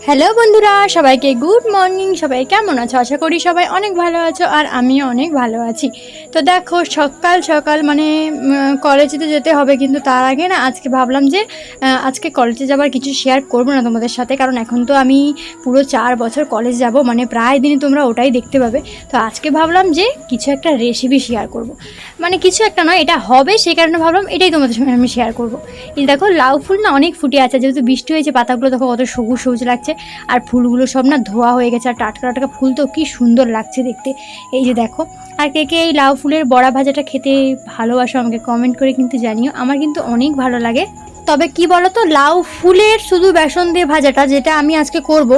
Hello বন্ধুরা, সবাইকে good morning. সবাই কেমন আছো? আশা করি সবাই অনেক ভালো আছো, আর আমিও অনেক ভালো আছি। তো দেখো, সকাল সকাল মানে কলেজে তো যেতে হবে, কিন্তু তার আগে না আজকে ভাবলাম যে আজকে কলেজে যাবার কিছু শেয়ার করবো না তোমাদের সাথে, কারণ এখন তো আমি পুরো 4 বছর কলেজ যাব, মানে প্রায় দিনই তোমরা ওটাই দেখতে পাবে। তো আজকে ভাবলাম যে কিছু একটা রেসিপি শেয়ার করব, মানে কিছু একটা নয়, এটা হবে, সেই কারণে ভাবলাম এটাই তোমাদের সঙ্গে আমি শেয়ার করব। এই দেখো, লাউ ফুল না অনেক ফুটে আছে, যেহেতু বৃষ্টি হয়েছে, পাতাগুলো দেখো কত সবুজ সবুজ লাগছে। আর ফুলগুলো সব না ধোয়া হয়ে গেছে, আর টাটকা টাটকা ফুল, তো কি সুন্দর লাগছে দেখতে। এই যে দেখো, আর কে কে এই লাউ ফুলের বড়া ভাজাটা খেতে ভালোবাসো আমাকে কমেন্ট করে কিন্তু জানিও। আমার কিন্তু অনেক ভালো লাগে। তবে কি বলো তো, লাউ ফুলের শুধু বেসন দিয়ে ভাজাটা যেটা আমি আজকে করব,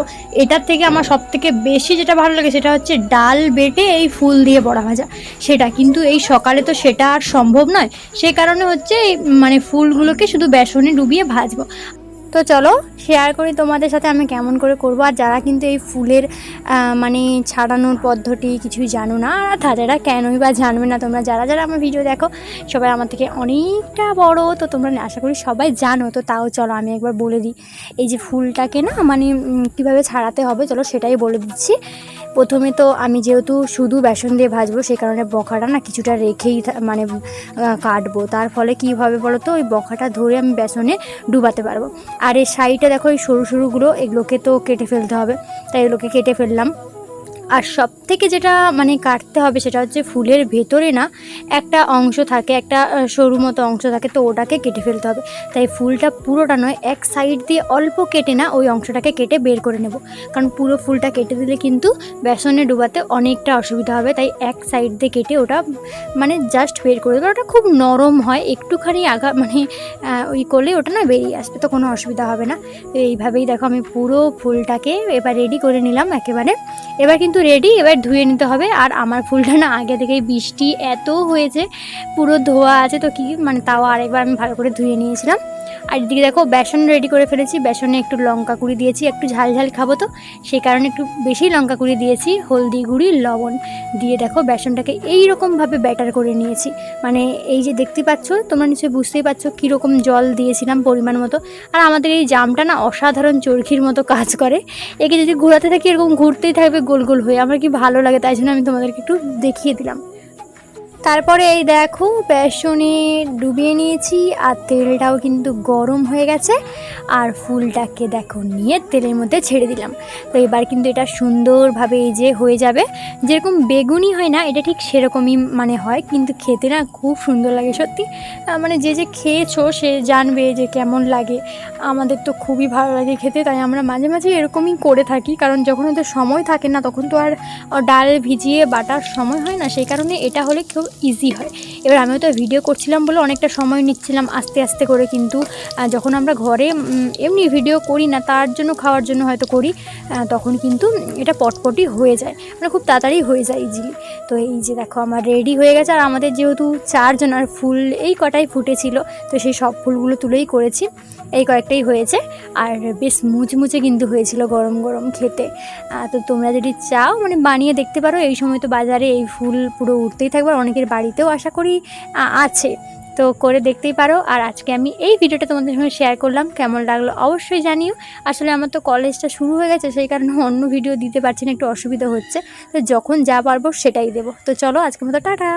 এটার থেকে আমার সবথেকে বেশি যেটা ভালো লাগে সেটা হচ্ছে ডাল বেটে এই ফুল দিয়ে বড়া ভাজা। সেটা কিন্তু এই সকালে তো সেটা আর সম্ভব নয়, সেই কারণে হচ্ছে মানে ফুলগুলোকে শুধু বেসনে ডুবিয়ে ভাজবো। তো চলো শেয়ার করি তোমাদের সাথে আমি কেমন করে করব। আর যারা কিন্তু এই ফুলের মানে ছাড়ানোর পদ্ধতি কিছুই জানো না, আর তাদেরা কেনই বা জানবে না, তোমরা যারা যারা আমার ভিডিও দেখো সবাই আমার থেকে অনেকটা বড়, তো তোমরা আশা করি সবাই জানো। তো তাও চলো আমি একবার বলে দিই। এই যে ফুলটাকে না মানে কীভাবে ছাড়াতে হবে, চলো সেটাই বলে দিচ্ছি। প্রথমে তো আমি যেহেতু শুধু বেসন দিয়ে ভাজবো, সেই কারণে বখাটা না কিছুটা রেখেই মানে কাটবো। তার ফলে কী হবে বলো তো, ওই বখাটা ধরে আমি বেসনে ডুবাতে পারবো। আর এর সাইডে দেখো এই সরু সরুগুলো, এগুলোকে তো কেটে ফেলতে হবে, তাই এগুলোকে কেটে ফেললাম। আর সব থেকে যেটা মানে কাটতে হবে সেটা হচ্ছে ফুলের ভেতরে না একটা অংশ থাকে, একটা সরু মতো অংশ থাকে, তো ওটাকে কেটে ফেলতে হবে। তাই ফুলটা পুরোটা নয়, এক সাইড দিয়ে অল্প কেটে না ওই অংশটাকে কেটে বের করে নেব, কারণ পুরো ফুলটা কেটে দিলে কিন্তু বেসনে ডুবাতে অনেকটা অসুবিধা হবে। তাই এক সাইড দিয়ে কেটে ওটা মানে জাস্ট বের করে দেবো। ওটা খুব নরম হয়, একটুখানি আগা মানে ওই করলে ওটা না বেরিয়ে আসবে, তো কোনো অসুবিধা হবে না। তো এইভাবেই দেখো আমি পুরো ফুলটাকে এবার রেডি করে নিলাম একেবারে। এবার কিন্তু রেডি, এবার ধুয়ে নিতে হবে। আর আমার ফুলটা না আগে থেকেই বৃষ্টি এত হয়েছে, পুরো ধোয়া আছে, তো কি মানে তাও আরেকবার আমি ভালো করে ধুয়ে নিয়েছিলাম। আর এদিকে দেখো বেসন রেডি করে ফেলেছি, বেসনে একটু লঙ্কা গুঁড়ি দিয়েছি, একটু ঝাল ঝাল খাবো তো সেই কারণে একটু বেশি লঙ্কা গুঁড়ি দিয়েছি, হলদি গুঁড়ি, লবণ দিয়ে দেখো বেসনটাকে এইরকমভাবে ব্যাটার করে নিয়েছি। মানে এই যে দেখতে পাচ্ছ তোমরা, নিশ্চয়ই বুঝতেই পারছো কীরকম জল দিয়েছিলাম পরিমাণ মতো। আর আমাদের এই জামটা না অসাধারণ চরকির মতো কাজ করে, একে যদি ঘোরাতে থাকি এরকম ঘুরতেই থাকবে গোল গোল হয়ে, আমার কি ভালো লাগে, তাই জন্য আমি তোমাদেরকে একটু দেখিয়ে দিলাম। তারপরে এই দেখো বেসনে ডুবিয়ে নিয়েছি, আর তেলটাও কিন্তু গরম হয়ে গেছে। আর ফুলটাকে দেখো নিয়ে তেলের মধ্যে ছেড়ে দিলাম। তো এবার কিন্তু এটা সুন্দরভাবে এই যে হয়ে যাবে, যেরকম বেগুনি হয় না, এটা ঠিক সেরকমই মানে হয়, কিন্তু খেতে না খুব সুন্দর লাগে সত্যি। মানে যে যে খেয়েছো সে জানবে যে কেমন লাগে। আমাদের তো খুবই ভালো লাগে খেতে, তাই আমরা মাঝে মাঝে এরকমই করে থাকি, কারণ যখন ওদের সময় থাকে না তখন তো আর ডাল ভিজিয়ে বাটার সময় হয় না, সেই কারণে এটা হলে খুব ইজি হয়। এবার আমিও তো ভিডিও করছিলাম বলে অনেকটা সময় নিচ্ছিলাম আস্তে আস্তে করে, কিন্তু যখন আমরা ঘরে এমনি ভিডিও করি না, তার জন্য খাওয়ার জন্য হয়তো করি, তখন কিন্তু এটা পটপটি হয়ে যায়, মানে খুব তাড়াতাড়ি হয়ে যায় ইজিলি। তো এই যে দেখো আমার রেডি হয়ে গেছে। আর আমাদের যেহেতু 4 জন, আর ফুল এই কটাই ফুটেছিল, তো সেই সব ফুলগুলো তুলেই করেছি, এই কয়েকটাই হয়েছে। আর বেশ মুচমুচে কিন্তু হয়েছিল গরম গরম খেতে। তো তোমরা যদি চাও মানে বানিয়ে দেখতে পারো, এই সময় তো বাজারে এই ফুল পুরো উঠতেই থাকবে, আর অনেকের বাড়িতেও আশা করি আছে, তো করে দেখতেই পারো। আর আজকে আমি এই ভিডিওটা তোমাদের সঙ্গে শেয়ার করলাম, কেমন লাগলো অবশ্যই জানিও। আসলে আমার তো কলেজটা শুরু হয়ে গেছে, সেই কারণে অন্য ভিডিও দিতে পারছি না, একটু অসুবিধা হচ্ছে, তো যখন যা পারবো সেটাই দেবো। তো চলো আজকের মতো টাটা।